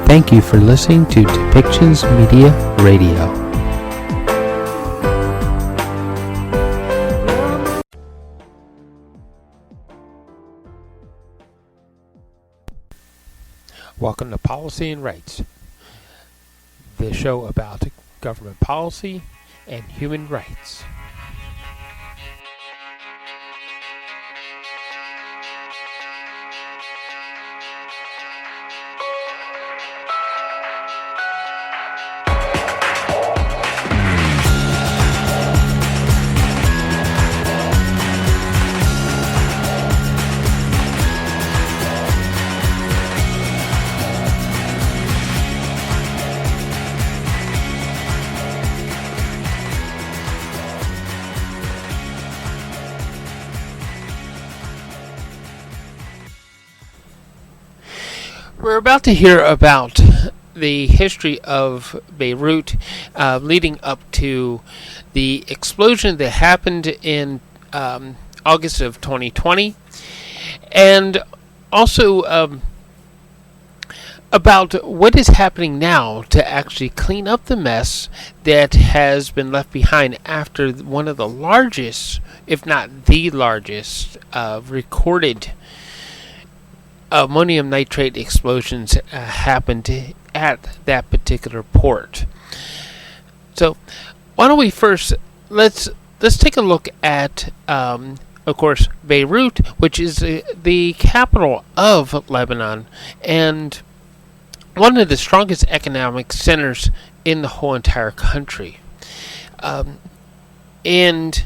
Thank you for listening to Depictions Media Radio. Welcome to Policy and Rights, the show about government policy and human rights. We're about to hear about the history of Beirut leading up to the explosion that happened in August of 2020, and also about what is happening now to actually clean up the mess that has been left behind after one of the largest, if not the largest, recorded ammonium nitrate explosions happened at that particular port. So, why don't we first let's take a look at, of course, Beirut, which is the capital of Lebanon and one of the strongest economic centers in the whole entire country. And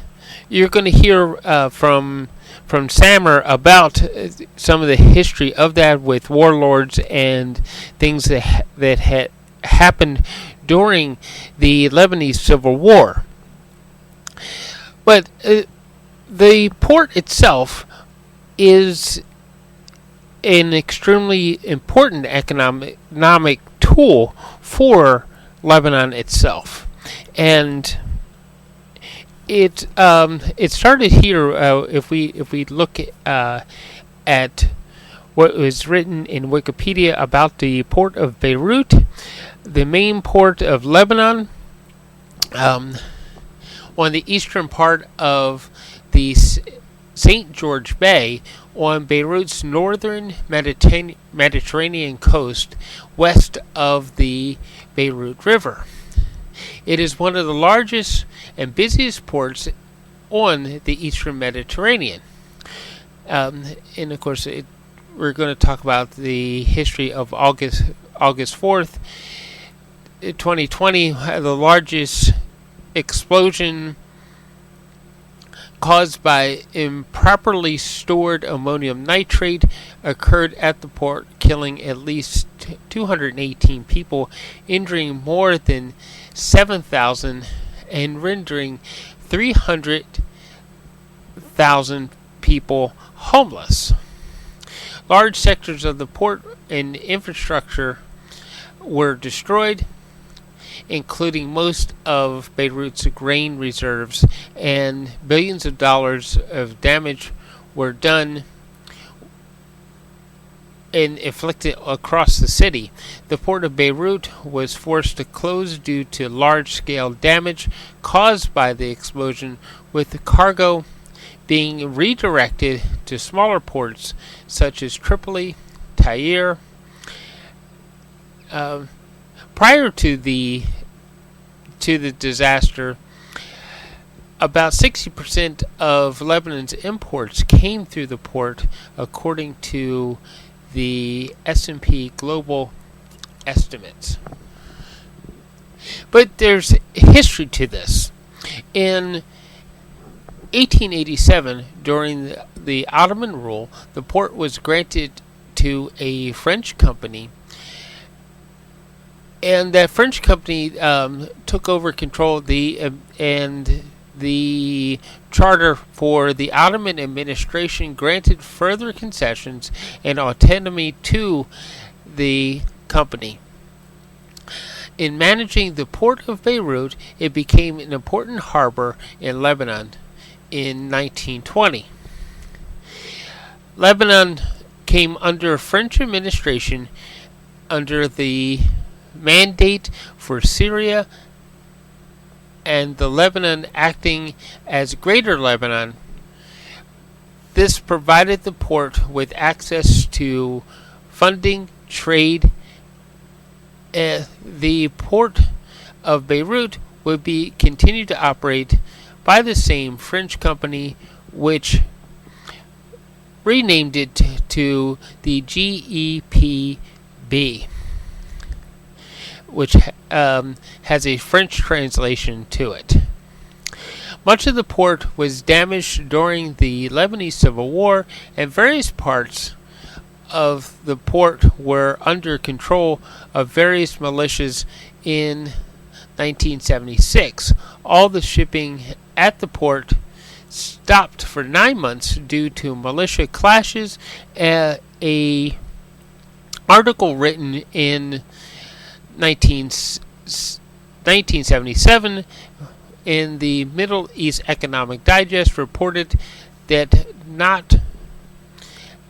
you're going to hear from Samer about some of the history of that with warlords and things that had happened during the Lebanese Civil War. But the port itself is an extremely important economic tool for Lebanon itself, and it started here. If we look at what was written in Wikipedia about the port of Beirut, the main port of Lebanon, on the eastern part of the St. George Bay, on Beirut's northern Mediterranean coast, west of the Beirut River. It is one of the largest and busiest ports on the eastern Mediterranean. And of course, we're going to talk about the history of August 4th, 2020, the largest explosion caused by improperly stored ammonium nitrate occurred at the port, killing at least 218 people, injuring more than 7,000, and rendering 300,000 people homeless. Large sectors of the port and infrastructure were destroyed, including most of Beirut's grain reserves, and billions of dollars of damage were done and inflicted across the city. The port of Beirut was forced to close due to large-scale damage caused by the explosion, with the cargo being redirected to smaller ports such as Tripoli, Tyre. Prior to the disaster, about 60% of Lebanon's imports came through the port, according to the S&P Global estimates. But there's history to this. In 1887, during the Ottoman rule, the port was granted to a French company, and that French company took over control of the charter for the Ottoman administration granted further concessions and autonomy to the company. In managing the port of Beirut, it became an important harbor in Lebanon in 1920. Lebanon came under French administration under the mandate for Syria and the Lebanon acting as Greater Lebanon. This provided the port with access to funding, trade. The port of Beirut would be continued to operate by the same French company, which renamed it to the GEPB, which has a French translation to it. Much of the port was damaged during the Lebanese Civil War, and various parts of the port were under control of various militias in 1976. All the shipping at the port stopped for 9 months due to militia clashes. A article written in 1977 in the Middle East Economic Digest reported that not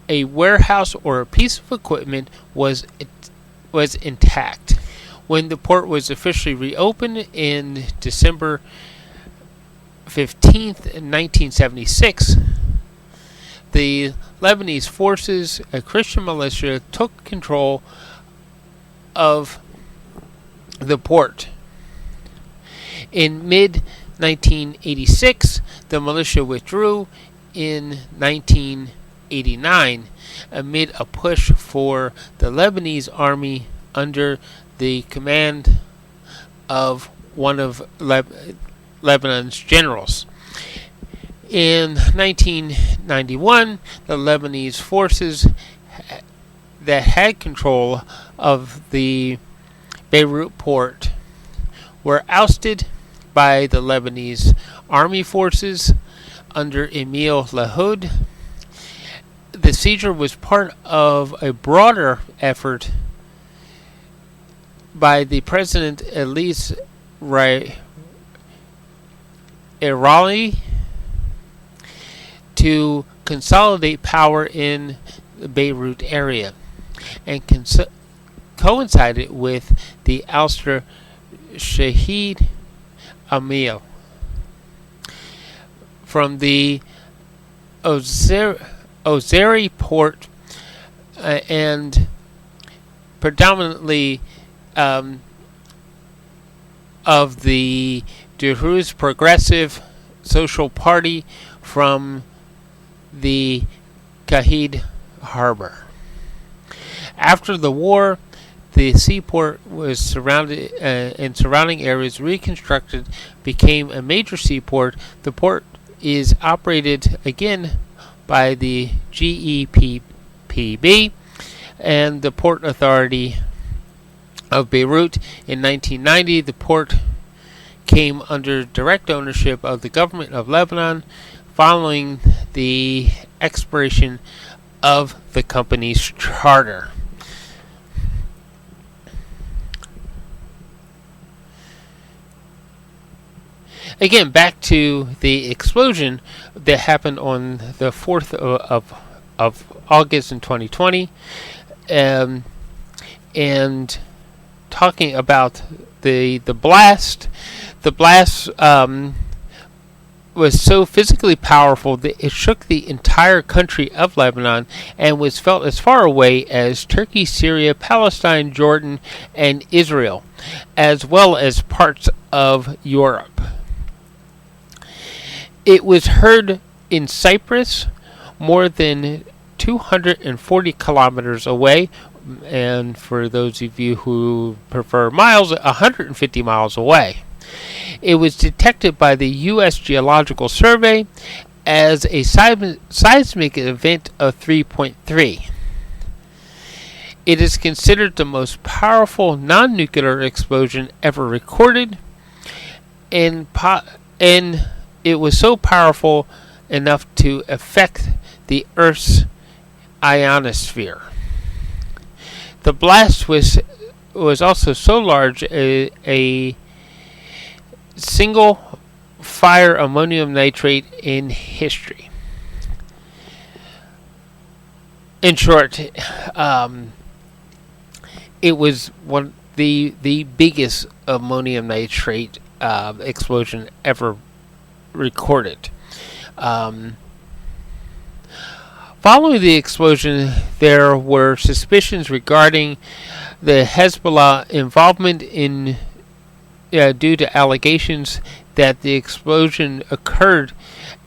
a warehouse or a piece of equipment was intact. When the port was officially reopened in December 15th, 1976, the Lebanese forces, a Christian militia, took control of the port. In mid-1986, the militia withdrew. In 1989, amid a push for the Lebanese army under the command of one of Lebanon's generals. In 1991, the Lebanese forces that had control of the Beirut port were ousted by the Lebanese army forces under Emil Lahoud. The seizure was part of a broader effort by the President Elise Irali to consolidate power in the Beirut area, and coincided with the ouster Shahid Amil from the Ozeri port and predominantly of the Druze Progressive Social Party from the Kahid harbor. After the war, the seaport was surrounded and surrounding areas reconstructed, became a major seaport. The port is operated again by the GEPB and the Port Authority of Beirut. In 1990, the port came under direct ownership of the government of Lebanon following the expiration of the company's charter. Again, back to the explosion that happened on the 4th of August in 2020, and talking about the blast. The blast was so physically powerful that it shook the entire country of Lebanon and was felt as far away as Turkey, Syria, Palestine, Jordan, and Israel, as well as parts of Europe. It was heard in Cyprus, more than 240 kilometers away, and for those of you who prefer miles, 150 miles away. It was detected by the U.S. Geological Survey as a seismic event of 3.3. It is considered the most powerful non-nuclear explosion ever recorded, and it was so powerful enough to affect the Earth's ionosphere. The blast was also so large, a single fire ammonium nitrate in history. In short, it was one the biggest ammonium nitrate explosion ever recorded. Um, Following the explosion, there were suspicions regarding the Hezbollah involvement in due to allegations that the explosion occurred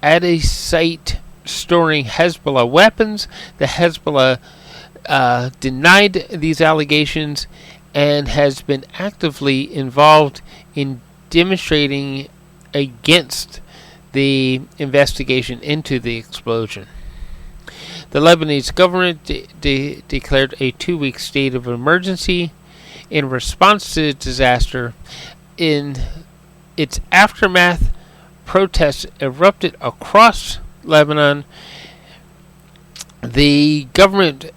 at a site storing Hezbollah weapons. The Hezbollah denied these allegations and has been actively involved in demonstrating against the investigation into the explosion. The Lebanese government declared a 2-week state of emergency in response to the disaster. In its aftermath, protests erupted across Lebanon. The government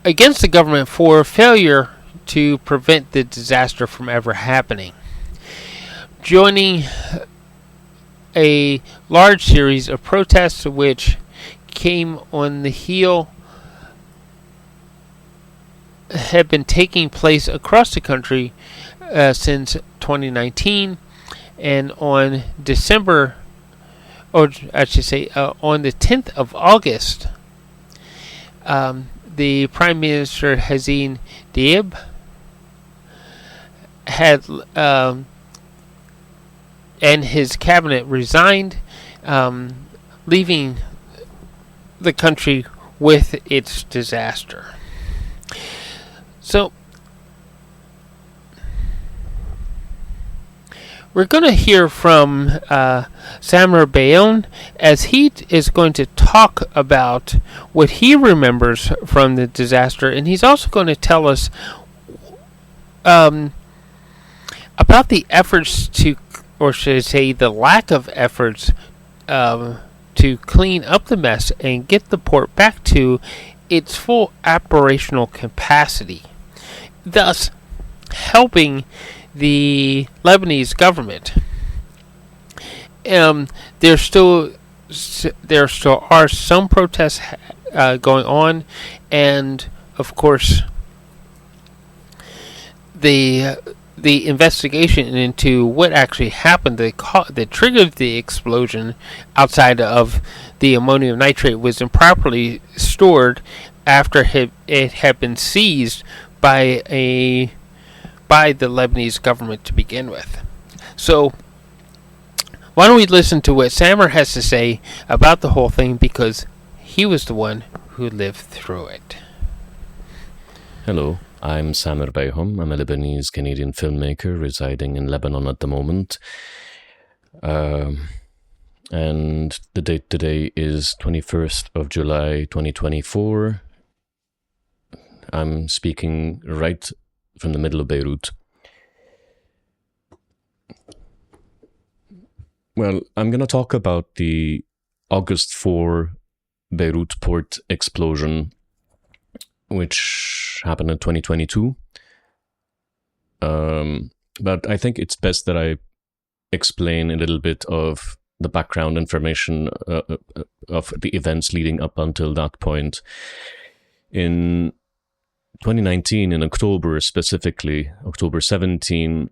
against the government for failure to prevent the disaster from ever happening. Joining a large series of protests which came on the heel had been taking place across the country since 2019, and on December, or I should say, on the 10th of August, the Prime Minister Hazine Diab had and his cabinet resigned, leaving the country with its disaster. So we're going to hear from Samer Bayon as he is going to talk about what he remembers from the disaster, and he's also going to tell us about the efforts to, or should I say, the lack of efforts to clean up the mess and get the port back to its full operational capacity, thus helping the Lebanese government. There still are some protests going on, and of course, the investigation into what actually happened that triggered the explosion outside of the ammonium nitrate was improperly stored after it had been seized by the Lebanese government to begin with. So why don't we listen to what Samer has to say about the whole thing, because he was the one who lived through it. Hello, I'm Samer Bayhom. I'm a Lebanese-Canadian filmmaker residing in Lebanon at the moment. And the date today is 21st of July 2024. I'm speaking right from the middle of Beirut. Well, I'm going to talk about the August 4 Beirut port explosion, which happened in 2022. But I think it's best that I explain a little bit of the background information of the events leading up until that point. In 2019, in October specifically, October 17,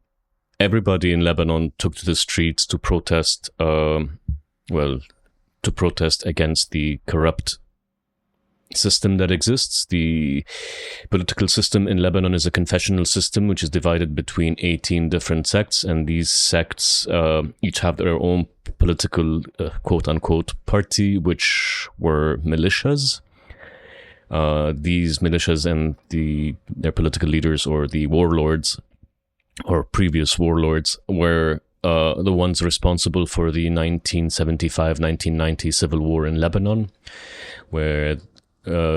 everybody in Lebanon took to the streets to protest, to protest against the corrupt system that exists. The political system in Lebanon is a confessional system which is divided between 18 different sects, and these sects each have their own political quote-unquote party, which were militias. These militias and their political leaders, or the warlords or previous warlords, were the ones responsible for the 1975-1990 civil war in Lebanon, where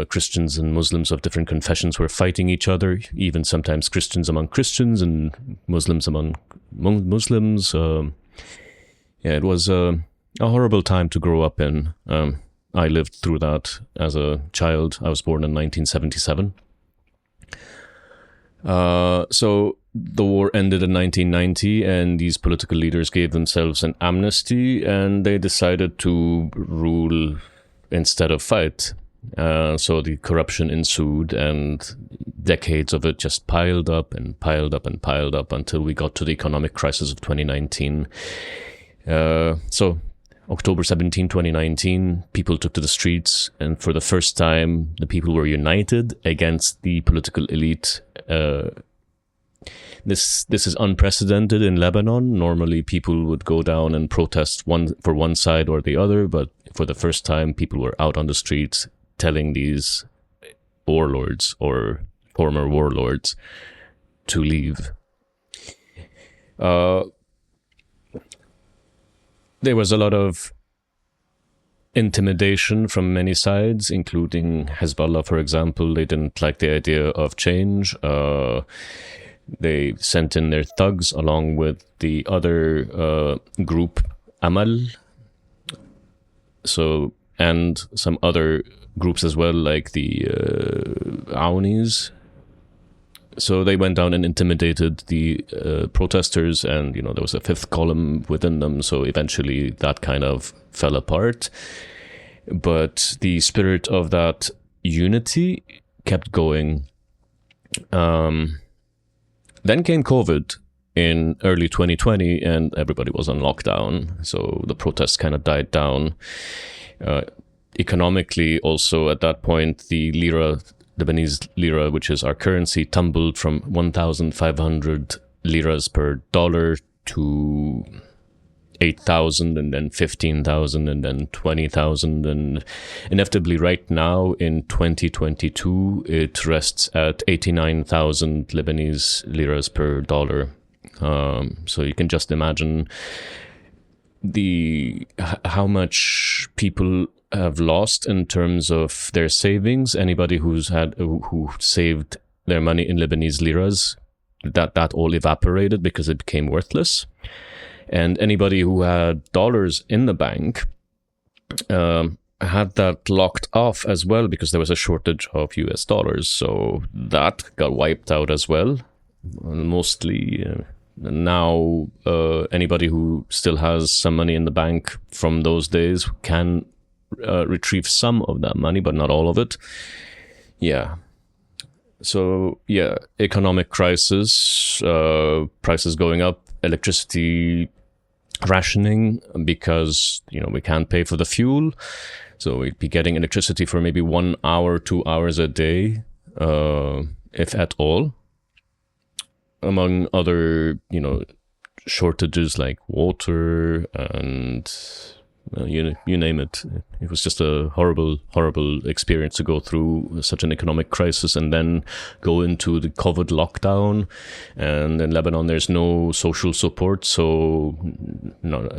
Christians and Muslims of different confessions were fighting each other, even sometimes Christians among Christians and Muslims among Muslims. It was a horrible time to grow up in. I lived through that as a child. I was born in 1977. So the war ended in 1990, and these political leaders gave themselves an amnesty, and they decided to rule instead of fight. So the corruption ensued, and decades of it just piled up and piled up and piled up until we got to the economic crisis of 2019. So October 17, 2019, people took to the streets, and for the first time, the people were united against the political elite. This is unprecedented in Lebanon. Normally, people would go down and protest for one side or the other, but for the first time, people were out on the streets telling these warlords or former warlords to leave. There was a lot of intimidation from many sides, including Hezbollah, for example. They didn't like the idea of change. They sent in their thugs along with the other group, Amal. So, and some other groups as well, like the Aunis. So they went down and intimidated the protesters, and there was a fifth column within them. So eventually that kind of fell apart. But the spirit of that unity kept going. Then came COVID in early 2020, and everybody was on lockdown. So the protests kind of died down. Economically, also at that point, the lira, Lebanese lira, which is our currency, tumbled from 1,500 liras per dollar to 8,000, and then 15,000, and then 20,000. And inevitably right now in 2022, it rests at 89,000 Lebanese liras per dollar. So you can just imagine how much people have lost in terms of their savings. Anybody who saved their money in Lebanese liras, that all evaporated because it became worthless. And anybody who had dollars in the bank had that locked off as well, because there was a shortage of US dollars. So that got wiped out as well. Mostly now, anybody who still has some money in the bank from those days can retrieve some of that money, but not all of it. Yeah. So, yeah, economic crisis, prices going up, electricity rationing because, we can't pay for the fuel. So we'd be getting electricity for maybe 1 hour, 2 hours a day, if at all. Among other, shortages like water and you name it. It was just a horrible, horrible experience to go through such an economic crisis and then go into the COVID lockdown. And in Lebanon, there's no social support, so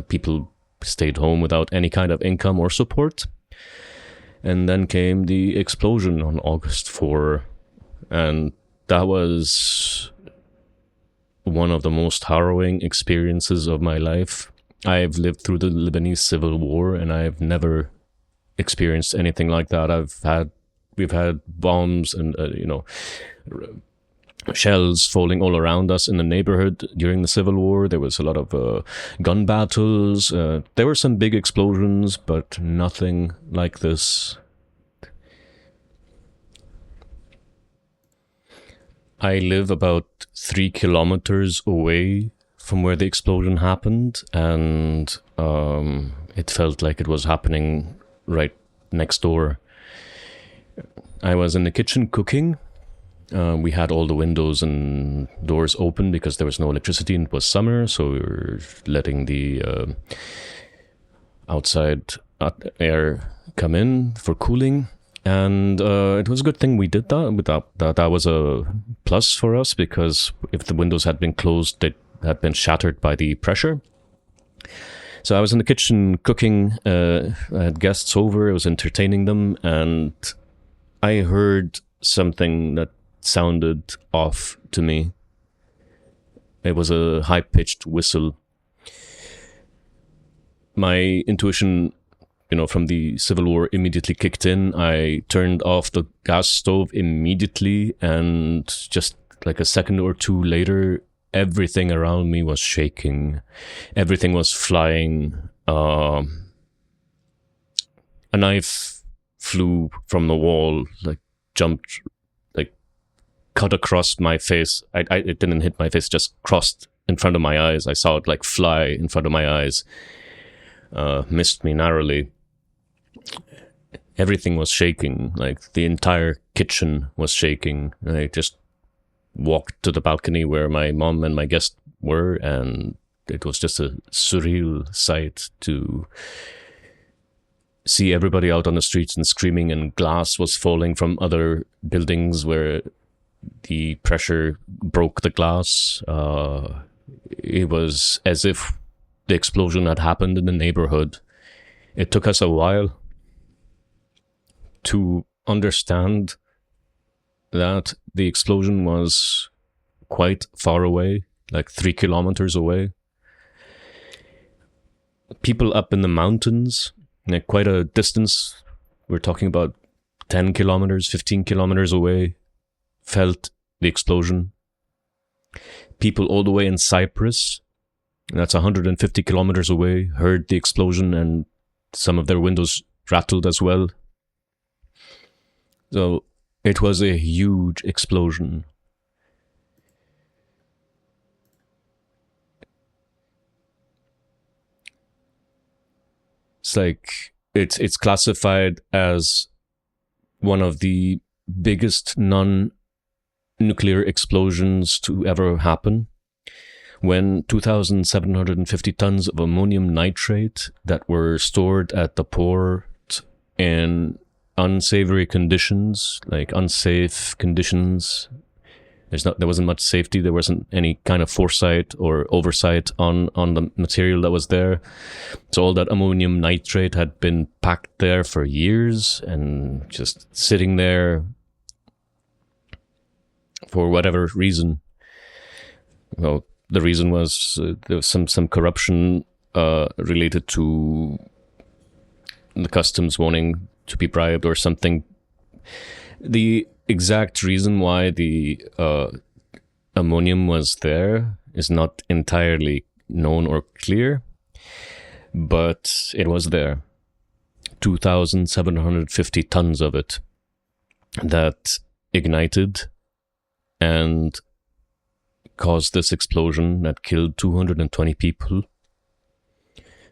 people stayed home without any kind of income or support. And then came the explosion on August 4, and that was one of the most harrowing experiences of my life. I've lived through the Lebanese civil war, and I've never experienced anything like that. We've had bombs and shells falling all around us in the neighborhood during the civil war. There was a lot of gun battles. There were some big explosions, but nothing like this. I live about 3 kilometers away from where the explosion happened, and it felt like it was happening right next door. I was in the kitchen cooking. We had all the windows and doors open because there was no electricity and it was summer, so we were letting the outside air come in for cooling. And it was a good thing we did that. That was a plus for us, because if the windows had been closed, they had been shattered by the pressure. So I was in the kitchen cooking. I had guests over. I was entertaining them, and I heard something that sounded off to me. It was a high-pitched whistle. My intuition, from the Civil War immediately kicked in. I turned off the gas stove immediately, and just like a second or two later, everything around me was shaking. Everything was flying. A knife flew from the wall, jumped cut across my face. It didn't hit my face, just crossed in front of my eyes. I saw it like fly in front of my eyes. Missed me narrowly. Everything was shaking, like the entire kitchen was shaking. I just walked to the balcony where my mom and my guest were, and it was just a surreal sight to see everybody out on the streets and screaming, and glass was falling from other buildings where the pressure broke the glass. It was as if the explosion had happened in the neighborhood. It took us a while to understand that the explosion was quite far away, like 3 kilometers away. People up in the mountains, like quite a distance, we're talking about 10 kilometers, 15 kilometers away, felt the explosion. People all the way in Cyprus, that's 150 kilometers away, heard the explosion, and some of their windows rattled as well. So it was a huge explosion. It's like it's classified as one of the biggest non-nuclear explosions to ever happen, when 2,750 tons of ammonium nitrate that were stored at the port in unsavory conditions, like unsafe conditions. There wasn't much safety. There wasn't any kind of foresight or oversight on the material that was there. So all that ammonium nitrate had been packed there for years and just sitting there for whatever reason. Well, the reason was there was some corruption related to the customs wanting to be bribed or something. The exact reason why the ammonium was there is not entirely known or clear, but it was there. 2,750 tons of it that ignited and caused this explosion that killed 220 people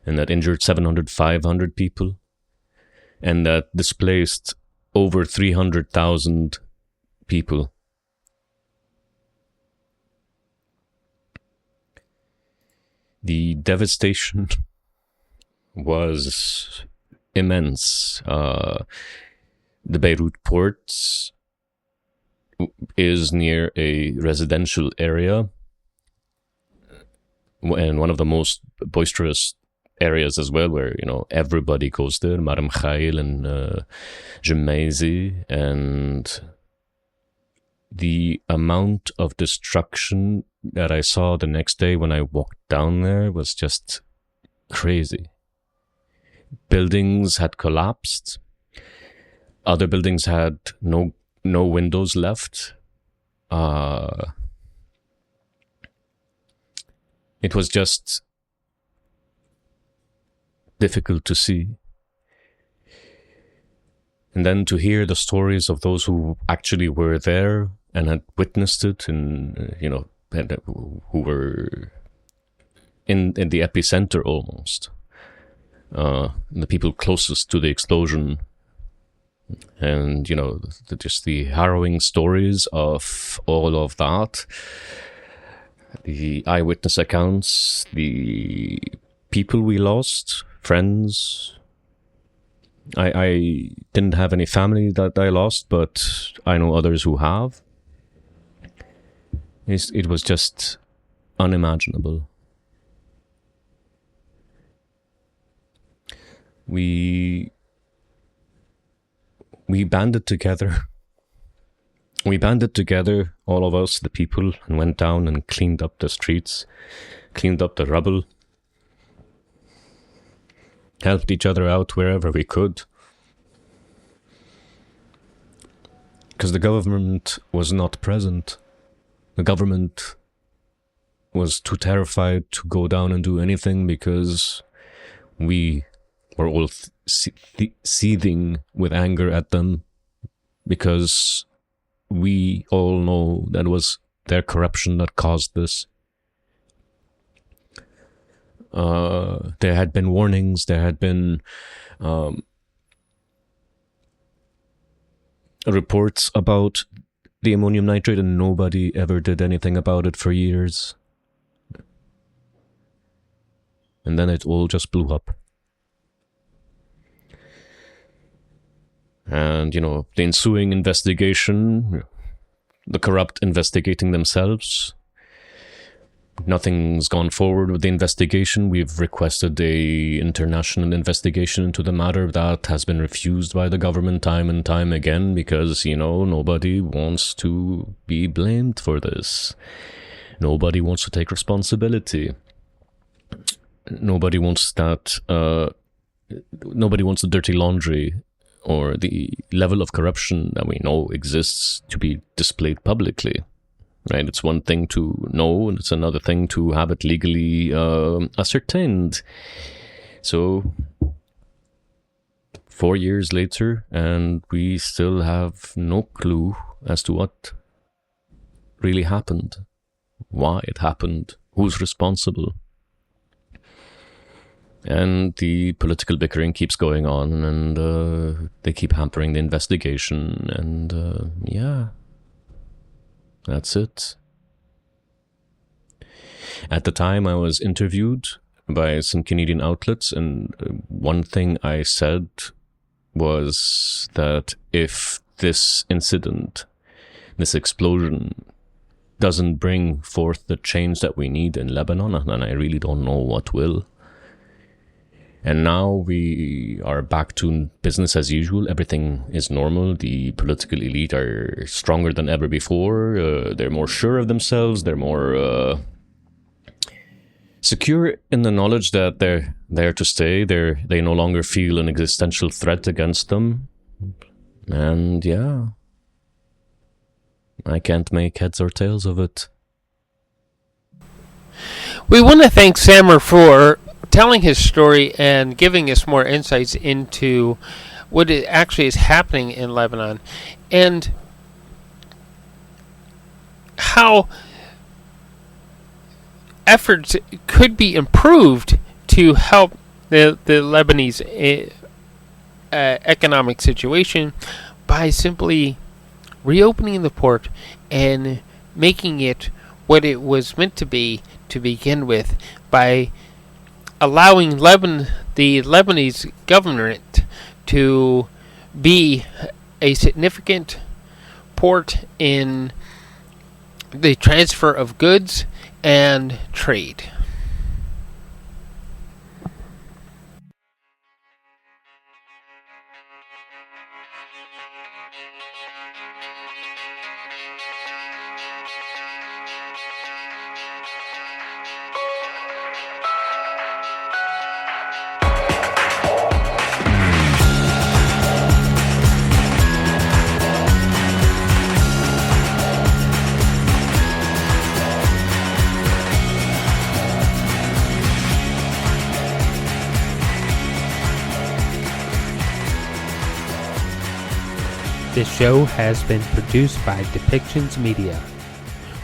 and that injured 500 people and that displaced over 300,000 people. The devastation was immense. The Beirut port is near a residential area and one of the most boisterous areas as well, where everybody goes there, Maram Khail and Jemaizi, and the amount of destruction that I saw the next day when I walked down there was just crazy. Buildings had collapsed. Other buildings had no windows left. It was just difficult to see. And then to hear the stories of those who actually were there and had witnessed it, and who were in the epicenter almost, the people closest to the explosion, and just the harrowing stories of all of that, the eyewitness accounts, the people we lost, friends. I didn't have any family that I lost, but I know others who have. It was just unimaginable. We banded together. We banded together, all of us, the people, and went down and cleaned up the streets, cleaned up the rubble, helped each other out wherever we could. Because the government was not present. The government was too terrified to go down and do anything because we were all seething with anger at them, because we all know that it was their corruption that caused this. There had been warnings, there had been reports about the ammonium nitrate, and nobody ever did anything about it for years. And then it all just blew up. And, you know, the ensuing investigation, the corrupt investigating themselves, nothing's gone forward with the investigation. We've requested a international investigation into the matter. That has been refused by the government time and time again because, you know, nobody wants to be blamed for this. Nobody wants to take responsibility. Nobody wants that, nobody wants the dirty laundry or the level of corruption that we know exists to be displayed publicly, right? It's one thing to know, and it's another thing to have it legally ascertained. So, 4 years later, and we still have no clue as to what really happened, why it happened, who's responsible. And the political bickering keeps going on, and they keep hampering the investigation, and yeah, that's it. At the time, I was interviewed by some Canadian outlets, and one thing I said was that if this incident, this explosion, doesn't bring forth the change that we need in Lebanon, and I really don't know what will. And now we are back to business as usual. Everything is normal. The political elite are stronger than ever before. They're more sure of themselves. They're more secure in the knowledge that they're there to stay. They no longer feel an existential threat against them. And yeah, I can't make heads or tails of it. We want to thank Samer for telling his story and giving us more insights into what it actually is happening in Lebanon and how efforts could be improved to help the Lebanese economic situation by simply reopening the port and making it what it was meant to be to begin with, by allowing the Lebanese government to be a significant port in the transfer of goods and trade. This show has been produced by Depictions Media.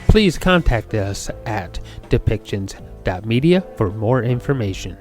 Please contact us at depictions.media for more information.